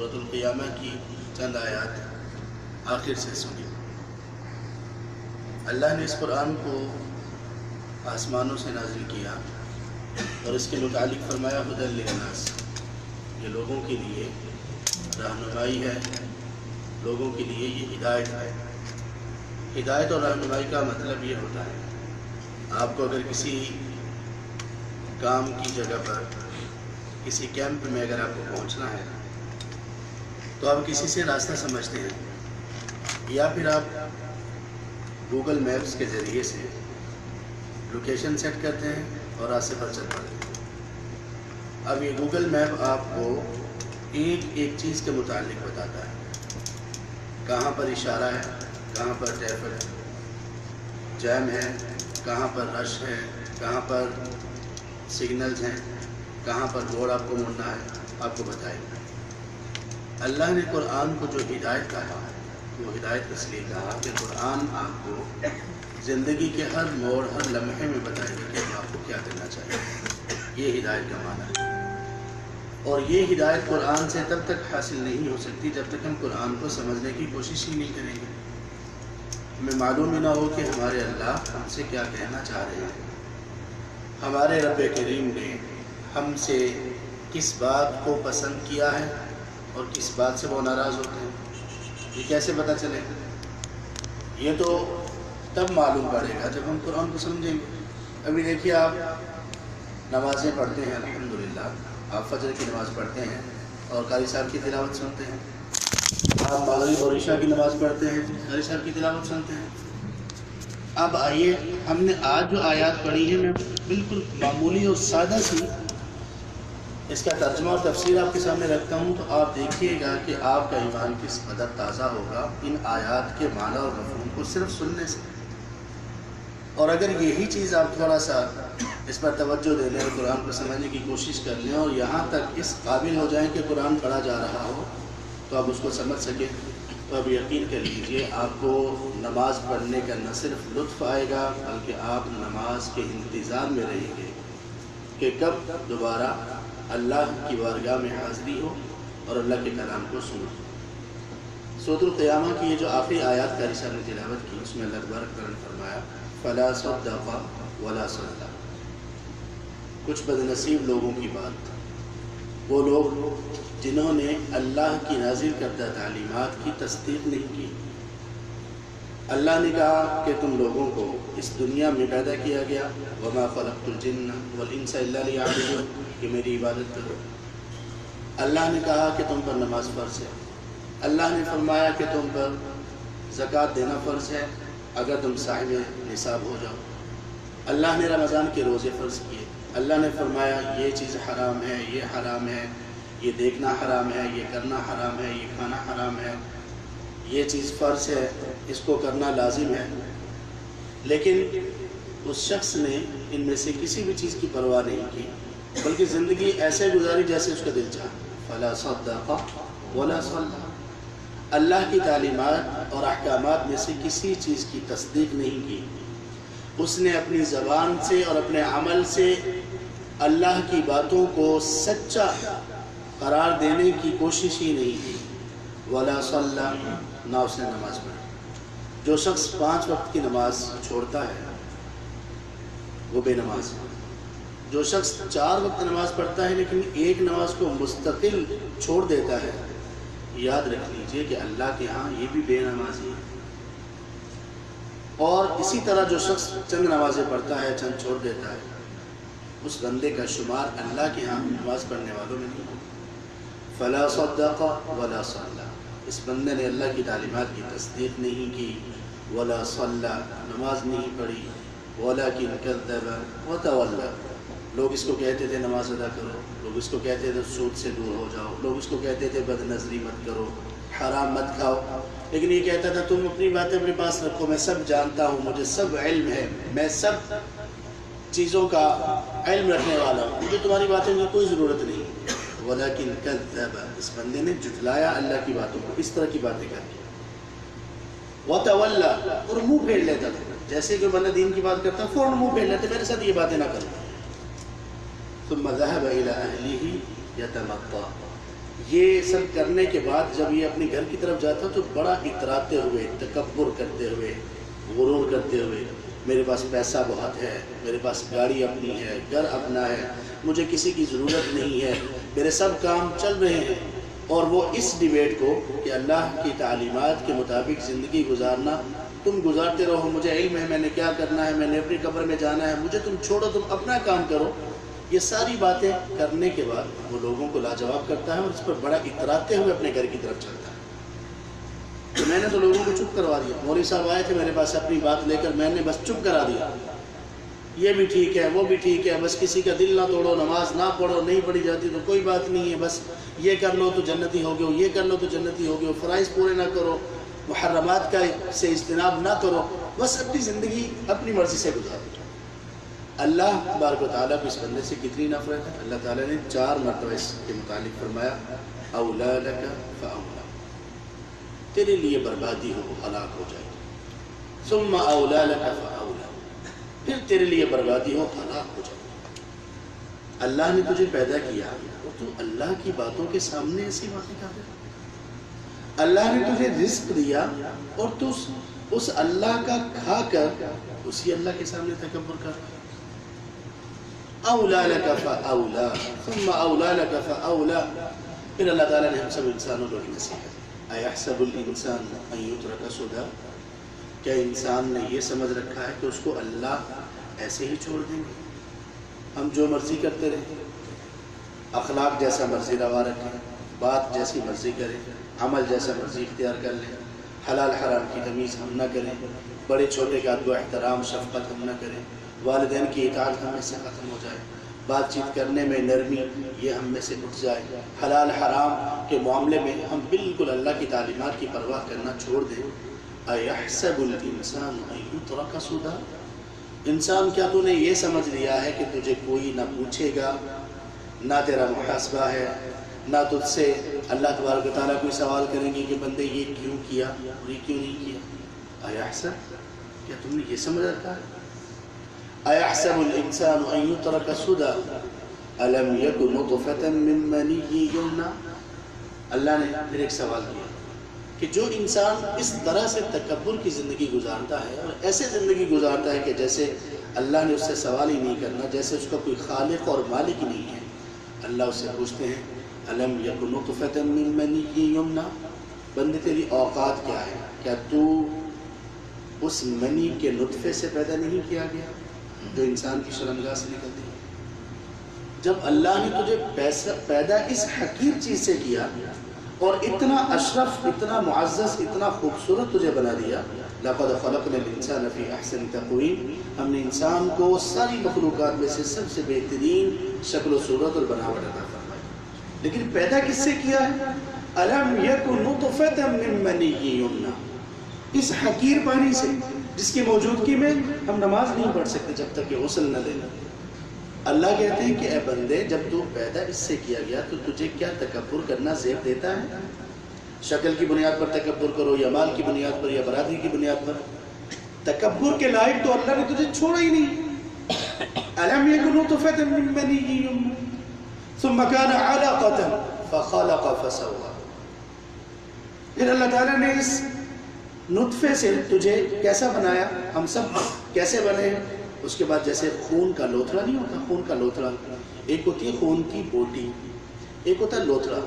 سورۃ القیامہ کی چند آیات آخر سے سنی۔ اللہ نے اس قرآن کو آسمانوں سے نازل کیا اور اس کے متعلق فرمایا ھدی للناس، یہ لوگوں کے لیے رہنمائی ہے، لوگوں کے لیے یہ ہدایت ہے۔ ہدایت اور رہنمائی کا مطلب یہ ہوتا ہے آپ کو اگر کسی کام کی جگہ پر کسی کیمپ میں اگر آپ کو پہنچنا ہے تو آپ کسی سے راستہ سمجھتے ہیں یا پھر آپ گوگل میپس کے ذریعے سے لوکیشن سیٹ کرتے ہیں اور راستے پر چل پڑتے ہیں۔ اب یہ گوگل میپ آپ کو ایک ایک چیز کے متعلق بتاتا ہے، کہاں پر اشارہ ہے، کہاں پر ٹریفک جیم ہے، کہاں پر رش ہے، کہاں پر سگنلز ہیں، کہاں پر موڑ آپ کو مڑنا ہے، آپ کو بتائے گا۔ اللہ نے قرآن کو جو ہدایت کہا وہ ہدایت اس لیے کہا کہ قرآن آپ کو زندگی کے ہر موڑ ہر لمحے میں بتائے گا کہ آپ کو کیا کرنا چاہیے۔ یہ ہدایت کا معنی ہے، اور یہ ہدایت قرآن سے تب تک حاصل نہیں ہو سکتی جب تک ہم قرآن کو سمجھنے کی کوشش ہی نہیں کریں گے، ہمیں معلوم ہی نہ ہو کہ ہمارے اللہ ہم سے کیا کہنا چاہ رہے ہیں، ہمارے رب کریم نے ہم سے کس بات کو پسند کیا ہے اور کس بات سے وہ ناراض ہوتے ہیں۔ یہ کیسے پتہ چلے گا؟ یہ تو تب معلوم پڑے گا جب ہم قرآن کو سمجھیں گے۔ ابھی دیکھیے، آپ نمازیں پڑھتے ہیں، الحمدللہ آپ فجر کی نماز پڑھتے ہیں اور قاری صاحب کی تلاوت سنتے ہیں، آپ مغرب اور عشاء کی نماز پڑھتے ہیں، قاری صاحب کی تلاوت سنتے ہیں۔ اب آئیے، ہم نے آج جو آیات پڑھی ہیں میں بالکل معمولی اور سادہ سی اس کا ترجمہ اور تفسیر آپ کے سامنے رکھتا ہوں، تو آپ دیکھیے گا کہ آپ کا ایمان کس قدر تازہ ہوگا ان آیات کے معنی اور مفہوم کو صرف سننے سے۔ اور اگر یہی چیز آپ تھوڑا سا اس پر توجہ دے لیں اور قرآن کو سمجھنے کی کوشش کر لیں اور یہاں تک اس قابل ہو جائیں کہ قرآن پڑھا جا رہا ہو تو آپ اس کو سمجھ سکیں، تو اب یقین کر لیجئے آپ کو نماز پڑھنے کا نہ صرف لطف آئے گا بلکہ آپ نماز کے انتظار میں رہیں گے کہ کب دوبارہ اللہ کی بارگاہ میں حاضری ہو اور اللہ کے کلام کو سنو۔ سورۃ القیامہ کی یہ جو آخری آیات قاری صاحب نے تلاوت کی، اس میں اللہ تبارک و تعالیٰ نے فرمایا فَلَا صَدَّقَ وَلَا صَلَّى۔ کچھ بدنصیب لوگوں کی بات، وہ لوگ جنہوں نے اللہ کی نازل کردہ تعلیمات کی تصدیق نہیں کی۔ اللہ نے کہا کہ تم لوگوں کو اس دنیا میں پیدا کیا گیا، وَمَا خَلَقْتُ الْجِنَّ وَالْإِنسَ إِلَّا لِيَعْبُدُونِ، کہ میری عبادت کرو۔ اللہ نے کہا کہ تم پر نماز فرض ہے، اللہ نے فرمایا کہ تم پر زکوٰۃ دینا فرض ہے اگر تم صاحب نصاب ہو جاؤ۔ اللہ نے رمضان کے روزے فرض کیے، اللہ نے فرمایا یہ چیز حرام ہے، یہ حرام ہے، یہ دیکھنا حرام ہے، یہ کرنا حرام ہے، یہ کھانا حرام ہے، یہ چیز فرض ہے، اس کو کرنا لازم ہے۔ لیکن اس شخص نے ان میں سے کسی بھی چیز کی پرواہ نہیں کی بلکہ زندگی ایسے گزاری جیسے اس کا دل چاہا۔ فَلَا صَدَّقَ وَلَا صَلَّى۔ اللہ کی تعلیمات اور احکامات میں سے کسی چیز کی تصدیق نہیں کی، اس نے اپنی زبان سے اور اپنے عمل سے اللہ کی باتوں کو سچا قرار دینے کی کوشش ہی نہیں کی۔ وَلَا صَلَّى، نہ اس نے نماز پڑھی۔ جو شخص 5 وقت کی نماز چھوڑتا ہے وہ بے نماز ہے۔ جو شخص 4 وقت نماز پڑھتا ہے لیکن ایک نماز کو مستقل چھوڑ دیتا ہے، یاد رکھ لیجئے کہ اللہ کے ہاں یہ بھی بے نمازی ہے۔ اور اسی طرح جو شخص چند نمازیں پڑھتا ہے، چند چھوڑ دیتا ہے، اس بندے کا شمار اللہ کے ہاں نماز پڑھنے والوں میں نہیں۔ فَلَا صَدَّقَ وَلَا صَلَّى، اس بندے نے اللہ کی تعلیمات کی تصدیق نہیں کی، وَلَا صَلَّى، نماز نہیں پڑھی، وَلَكِنْ كَذَّبَ وَتَوَلَّى۔ لوگ اس کو کہتے تھے نماز ادا کرو، لوگ اس کو کہتے تھے سود سے دور ہو جاؤ، لوگ اس کو کہتے تھے بد نظری مت کرو، حرام مت کھاؤ، لیکن یہ کہتا تھا تم اپنی باتیں اپنے پاس رکھو، میں سب جانتا ہوں، مجھے سب علم ہے، میں سب چیزوں کا علم رکھنے والا ہوں، مجھے تمہاری باتوں کی کوئی ضرورت نہیں۔ وَلَكِنْ كَذَّبَ، اس بندے نے جھٹلایا اللہ کی باتوں کو، اس طرح کی باتیں کر کے۔ وَتَوَلَّى، اور منہ پھیر لیتا تھا، جیسے کہ بندہ دین کی بات کرتا فوراً منہ پھیر لیتے، میرے ساتھ یہ باتیں نہ کرو۔ ثُمَّ ذَهَبَ إِلَىٰ أَهْلِهِ يَتَمَطَّىٰ، یہ سب کرنے کے بعد جب یہ اپنے گھر کی طرف جاتا تو بڑا اتراتے ہوئے، تکبر کرتے ہوئے، غرور کرتے ہوئے، میرے پاس پیسہ بہت ہے، میرے پاس گاڑی اپنی ہے، گھر اپنا ہے، مجھے کسی کی ضرورت نہیں ہے، میرے سب کام چل رہے ہیں. اور وہ اس ڈیبیٹ کو کہ اللہ کی تعلیمات کے مطابق زندگی گزارنا، تم گزارتے رہو، مجھے علم ہے، میں نے کیا کرنا ہے، میں نے اپنی قبر میں جانا ہے، مجھے تم چھوڑو، تم اپنا کام کرو. یہ ساری باتیں کرنے کے بعد وہ لوگوں کو لاجواب کرتا ہے اور اس پر بڑا اتراتے ہوئے اپنے گھر کی طرف چلتا ہے. تو میں نے تو لوگوں کو چپ کروا دیا. مولوی صاحب آئے تھے میرے پاس اپنی بات لے کر، میں نے بس چپ کرا دیا. یہ بھی ٹھیک ہے، وہ بھی ٹھیک ہے، بس کسی کا دل نہ توڑو، نماز نہ پڑھو، نہیں پڑھی جاتی تو کوئی بات نہیں ہے، بس یہ کر لو تو جنتی ہو گئے، یہ کر لو تو جنتی ہو گئے، فرائض پورے نہ کرو، محرمات کا سے اجتناب نہ کرو، بس اپنی زندگی اپنی مرضی سے گزارو. اللہ تبارک و تعالیٰ کو اس بندے سے کتنی نفرت ہے. اللہ تعالیٰ نے 4 مرتبہ اس کے متعلق فرمایا اولا لک فاولا، تیرے لیے بربادی ہو، ہلاک ہو جائے. ثم اولا لک فاولا، پھر تیرے لیے بربادی ہو، ہلاک ہو جائے. اللہ نے تجھے پیدا کیا اور تو اللہ کی باتوں کے سامنے ایسی باتیں کر رہے. اللہ نے تجھے رزق دیا اور تو اس اللہ کا کھا کر اسی اللہ کے سامنے تکبر کر رہا. اولا لک فاولا ثم اولا لک فاولا. پھر اللہ تعالیٰ نے ہم سب انسانوں کو نصیحت، ایحسب الانسان ان یترک سدی، کیا انسان نے یہ سمجھ رکھا ہے کہ اس کو اللہ ایسے ہی چھوڑ دیں گے؟ ہم جو مرضی کرتے رہیں، اخلاق جیسا مرضی روا رکھیں، بات جیسی مرضی کریں، عمل جیسا مرضی اختیار کر لیں، حلال حرام کی تمیز ہم نہ کریں، بڑے چھوٹے کا ادب و احترام شفقت ہم نہ کریں، والدین کی اطاعت ہم میں سے ختم ہو جائے، بات چیت کرنے میں نرمی یہ ہم میں سے اٹھ جائے، حلال حرام کے معاملے میں ہم بالکل اللہ کی تعلیمات کی پرواہ کرنا چھوڑ دیں. ایحسب الانسان ان یترک سدی، انسان کیا تو نے یہ سمجھ لیا ہے کہ تجھے کوئی نہ پوچھے گا، نہ تیرا محاسبہ ہے، نہ تجھ سے اللہ تبارک و تعالیٰ کوئی سوال کریں گے کہ بندے یہ کیوں کیا اور یہ کیوں نہیں کیا. ایحسب، کیا تم نے یہ سمجھ رکھا ہے؟ ایحسب الانسان ان یترک سدی الم یک نطفة من منی یمنی. اللہ نے پھر ایک سوال کیا کہ جو انسان اس طرح سے تکبر کی زندگی گزارتا ہے اور ایسے زندگی گزارتا ہے کہ جیسے اللہ نے اس سے سوال ہی نہیں کرنا، جیسے اس کا کوئی خالق اور مالک ہی نہیں ہے. اللہ اس سے پوچھتے ہیں الم یک نطفة من منی یمنی، بندے تیری اوقات کیا ہے؟ کیا تو اس منی کے نطفے سے پیدا نہیں کیا گیا جو انسان کی شرمگاہ سے نکلتی ہے؟ جب اللہ نے تجھے پیدا اس حقیر چیز سے کیا اور اتنا اشرف، اتنا معزز، اتنا خوبصورت تجھے بنا دیا، لقد خلقنا الانسان فی احسن تقویم، ہم نے انسان کو ساری مخلوقات میں سے سب سے بہترین شکل و صورت اور بناوٹ عطا فرمائی. لیکن پیدا کس سے کیا ہے؟ الم یک نطفة من منی یمنی، اس حقیر پانی سے جس کی موجودگی میں ہم نماز نہیں پڑھ سکتے جب تک کہ غسل نہ لینا. اللہ کہتے ہیں کہ اے بندے، جب تو پیدا اس سے کیا گیا تو تجھے کیا تکبر کرنا زیب دیتا ہے؟ شکل کی بنیاد پر تکبر کرو یا مال کی بنیاد پر یا برادری کی بنیاد پر. تکبر کے لائق تو اللہ نے تجھے چھوڑا ہی نہیں. الم یک نطفة من منی یمنی ثم كان علقة فخلق فسوى. پھر اللہ تعالیٰ نے اس نطفے سے تجھے کیسا بنایا؟ ہم سب کیسے بنے ہیں؟ اس کے بعد جیسے خون کا لوتھڑا نہیں ہوتا، خون کا لوتھڑا، ایک ہوتی ہے خون کی بوٹی، ایک ہوتا ہے لوتھڑا.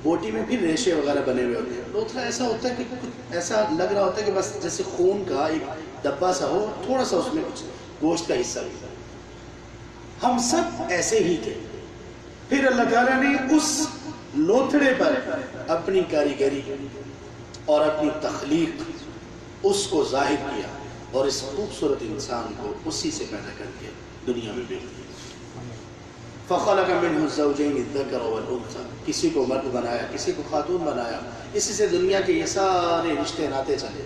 بوٹی میں بھی ریشے وغیرہ بنے ہوئے ہوتے ہیں. لوتھڑا ایسا ہوتا ہے کہ کچھ ایسا لگ رہا ہوتا ہے کہ بس جیسے خون کا ایک ڈبہ سا ہو، تھوڑا سا اس میں کچھ گوشت کا حصہ بھی. ہم سب ایسے ہی تھے. پھر اللہ تعالیٰ نے اس لوتھڑے پر اپنی کاریگری اور اپنی تخلیق اس کو ظاہر کیا اور اس خوبصورت انسان کو اسی سے پیدا کر کے دنیا میں بھیج دیا. فخلق منه الزوجين الذكر والانثى، کسی کو مرد بنایا، کسی کو خاتون بنایا، اسی سے دنیا کے یہ سارے رشتے ناتے چلے.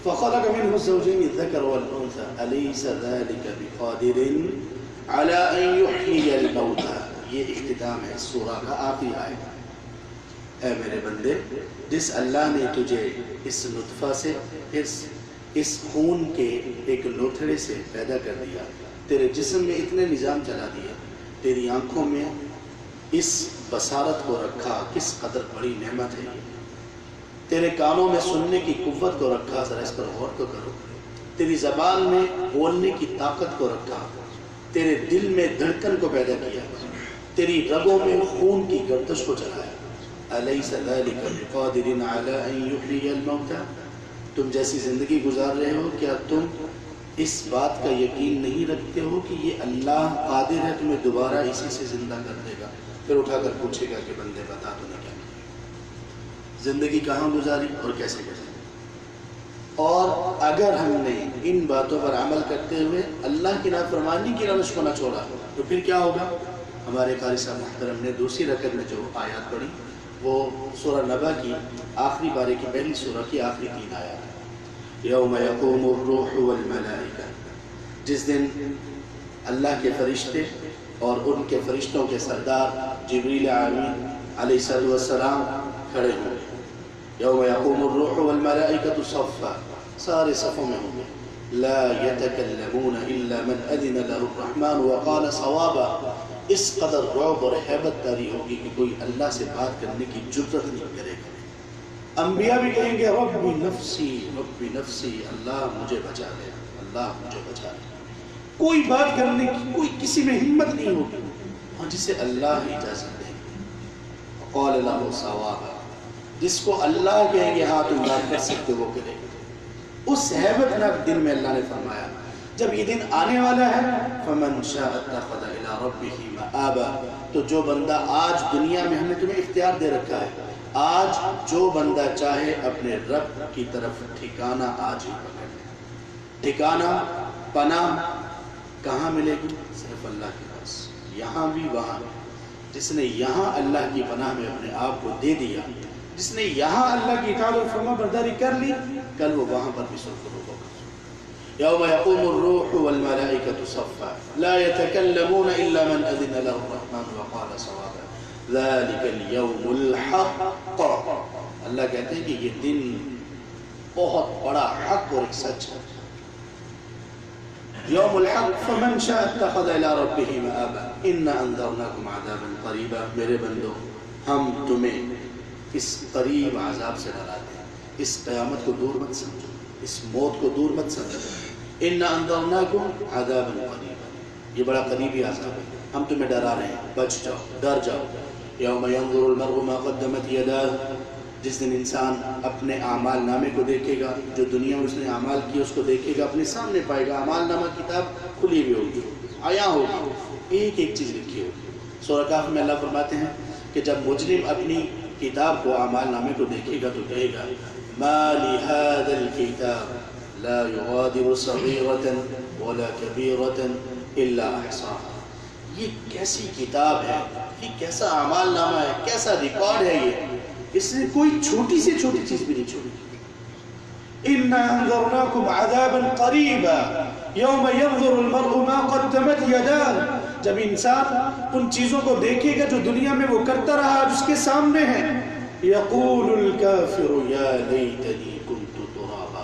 فخلق منه الزوجين الذكر والانثى اليس ذلك بقادر على ان يحيي الموتى. یہ اختتام ہے سورہ کا آخری آیت. اے میرے بندے، جس اللہ نے تجھے اس نطفہ سے اس خون کے ایک لوتھڑے سے پیدا کر دیا، تیرے جسم میں اتنے نظام چلا دیا، تیری آنکھوں میں اس بصارت کو رکھا، کس قدر بڑی نعمت ہے یہ۔ تیرے کانوں میں سننے کی قوت کو رکھا، ذرا اس پر غور تو کرو۔ تیری زبان میں بولنے کی طاقت کو رکھا، تیرے دل میں دھڑکن کو پیدا کیا، تیری رگوں میں خون کی گردش کو چلایا۔ الیس ذلک بقادر علی ان یحیی الموتى، تم جیسی زندگی گزار رہے ہو، کیا تم اس بات کا یقین نہیں رکھتے ہو کہ یہ اللہ قادر ہے تمہیں دوبارہ اسی سے زندہ کر دے گا؟ پھر اٹھا کر پوچھے گا کہ بندے بتا تو نے کیا زندگی کہاں گزاری اور کیسے گزاری۔ اور اگر ہم نے ان باتوں پر عمل کرتے ہوئے اللہ کی نافرمانی کی روش کو نہ چھوڑا تو پھر کیا ہوگا؟ ہمارے قاری صاحب محترم نے دوسری رکعت میں جو آیات پڑھی وہ سورہ نبا کی آخری بارے کی پہلی سورہ کی آخری 3 آیات۔ یوم یقوم الروح والملائکہ، جس دن اللہ کے فرشتے اور ان کے فرشتوں کے سردار جبریل امین علیہ السلام کھڑے ہوں گے۔ یوم یقوم الروح والملائکۃ صفا، سارے صفوں میں ہوں گے۔ لا یتکلمون الا من اذن له الرحمن وقال صوابا، اس قدر رعب اور ہیبت داری ہوگی کہ کوئی اللہ سے بات کرنے کی جرأت نہیں کرے گا۔ انبیاء بھی کہیں گے رب نفسی، اللہ مجھے بچا لے، اللہ مجھے بچا لے۔ کوئی بات کرنے کی کوئی کسی میں ہمت نہیں ہوگی اور جسے اللہ ہی اجازت دے گا۔ قال له صوابا، جس کو اللہ کہیں گے ہاں تم بات کر سکتے وہ کرے گا۔ اس ہیبت ناک دن میں اللہ نے فرمایا جب یہ دن آنے والا ہے فمن شاء اتخذ الى ربه مآبا، تو جو بندہ آج دنیا میں ہم نے تمہیں اختیار دے رکھا ہے، آج جو بندہ چاہے اپنے رب کی طرف ٹھکانہ آج ہی پکڑ لے۔ ٹھکانہ پناہ کہاں ملے گی؟ صرف اللہ کے پاس، یہاں بھی وہاں بھی۔ جس نے یہاں اللہ کی پناہ میں اپنے آپ کو دے دیا، جس نے یہاں اللہ کی اطاعت اور فرما برداری کر لی، کل وہ وہاں پر بھی سرخرو ہوگا۔ یوم یقوم الروح والملائکۃ صفا لا یتکلمون الا من اذن له الرحمن وقال صوابا ذلک اليوم الحق۔ اللہ کہتے ہیں کہ یہ دن بہت بڑا حق اور ایک سچ ہے۔ یوم الحق فمن شاء اتخذ الى ربه مآبا انا انذرناکم عذابا قریبا، میرے بندو ہم تمہیں اس قریب عذاب سے ڈراتے ہیں، اس قیامت کو دور مت سمجھو، اس موت کو دور مت سمجھو۔ انا انذرناکم عذابا قریبا، یہ بڑا قریبی عذاب ہے، ہم تمہیں ڈرا رہے ہیں، بچ جاؤ، ڈر جاؤ۔ یوم ینظر المرء ما قدمت یداه، جس دن انسان اپنے اعمال نامے کو دیکھے گا، جو دنیا میں اس نے اعمال کیے اس کو دیکھے گا، اپنے سامنے پائے گا، اعمال نامہ کتاب کھلی ہوئی ہوگی، عیاں ہوگی، ایک ایک چیز لکھی ہوگی۔ سورہ کہف میں اللہ فرماتے ہیں کہ جب مجرم اپنی کتاب کو اعمال نامے کو دیکھے گا تو کہے گا ما لهذا الكتاب لا يغادر صغيرة ولا كبيرة الا احصاها، یہ کیسی کتاب ہے، یہ کیسا اعمال نامہ ہے، کیسا ریکارڈ ہے، یہ اس نے کوئی چھوٹی سے چھوٹی چیز بھی نہیں چھوڑی۔ انا انذرناکم عذابا قریبا یوم ينظر المرء ما قدمت یداه، جب انسان ان چیزوں کو دیکھے گا جو دنیا میں وہ کرتا رہا جو اس کے سامنے ہے، یقول الکافر یا لیتنی کنت ترابا،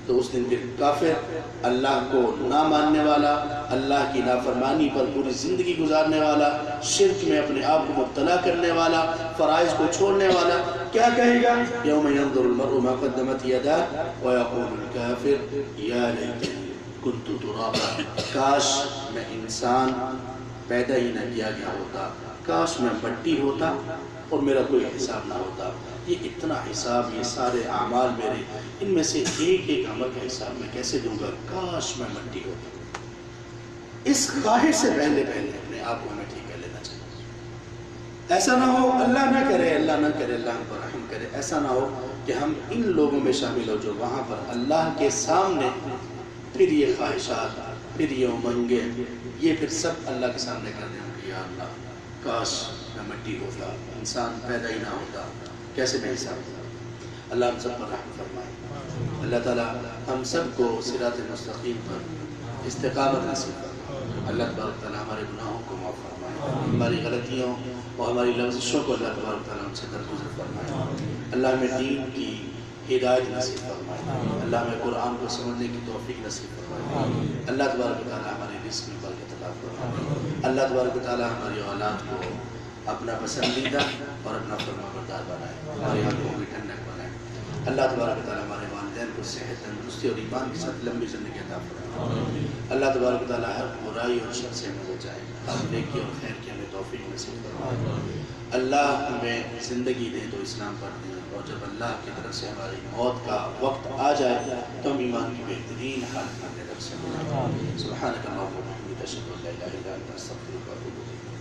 تو اس دن پھر کافر، اللہ کو نہ ماننے والا، اللہ کی نافرمانی پر پوری زندگی گزارنے والا، شرک میں اپنے آپ کو مبتلا کرنے والا، فرائض کو چھوڑنے والا، کیا کہے گا؟ یوم ینظر المرء ما قدمت یداه ویقول الکافر یا لیتنی کنت ترابا، کاش میں انسان پیدا ہی نہ کیا گیا ہوتا، کاش میں مٹی ہوتا اور میرا کوئی حساب نہ ہوتا۔ یہ اتنا حساب، یہ سارے اعمال میرے، ان میں سے ایک ایک عمل کا حساب میں کیسے دوں گا؟ کاش میں مٹی ہوتا۔ اس خواہش سے پہلے اپنے آپ کو ہمیں ٹھیک کر لینا چاہیے۔ ایسا نہ ہو، اللہ نہ کرے، اللہ نہ کرے، اللہ ہم پر رحم کرے، ایسا نہ ہو کہ ہم ان لوگوں میں شامل ہو جو وہاں پر اللہ کے سامنے پھر یہ خواہشات، پھر یہ امنگیں، یہ پھر سب اللہ کے سامنے کر دیں کہ یا اللہ کاش میں مٹی ہوتا، انسان پیدا ہی نہ ہوتا، کیسے میں حساب ہوتا۔ اللہ ہم سب پر رحم فرمائے، اللہ تعالی ہم سب کو صراط مستقیم پر استقامت نصیب فرمائے، اللہ تبارک تعالی ہمارے گناہوں کو معاف فرمائے، ہماری غلطیوں اور ہماری لغزشوں کو اللہ تبارک تعالی ہم سے درگزر فرمائے، اللہ ہمیں دین کی ہدایت نصیب فرمائے، اللہ ہمیں قرآن کو سمجھنے کی توفیق نصیب فرمائے، اللہ تبارک تعالی ہمارے رزق میں برکت عطا فرمائے، اللہ تبارک تعالی ہماری اولاد کو اپنا پسندیدہ اور اپنا فرمانبردار بنائے، ہماری آنکھوں کی ٹھنڈک بنائے۔ اللہ تبارک و تعالیٰ ہمارے والدین کو صحت، تندرستی اور ایمان کے ساتھ لمبی زندگی عطا فرمائے۔ اللہ تبارک و تعالیٰ ہر برائی اور شر سے ہمیں بچائے، ہر نیکی اور خیر کی ہمیں توفیق نصیب فرمائے۔ اللہ ہمیں زندگی دے تو اسلام پر دیں، اور جب اللہ کی طرف سے ہماری موت کا وقت آ جائے تو ہم ایمان کی بہترین حالت میں در سے ملیں۔ سبحانک اللہم و بحمدک، اشہد ان لا الہ الا انت، استغفرک و اتوب الیک۔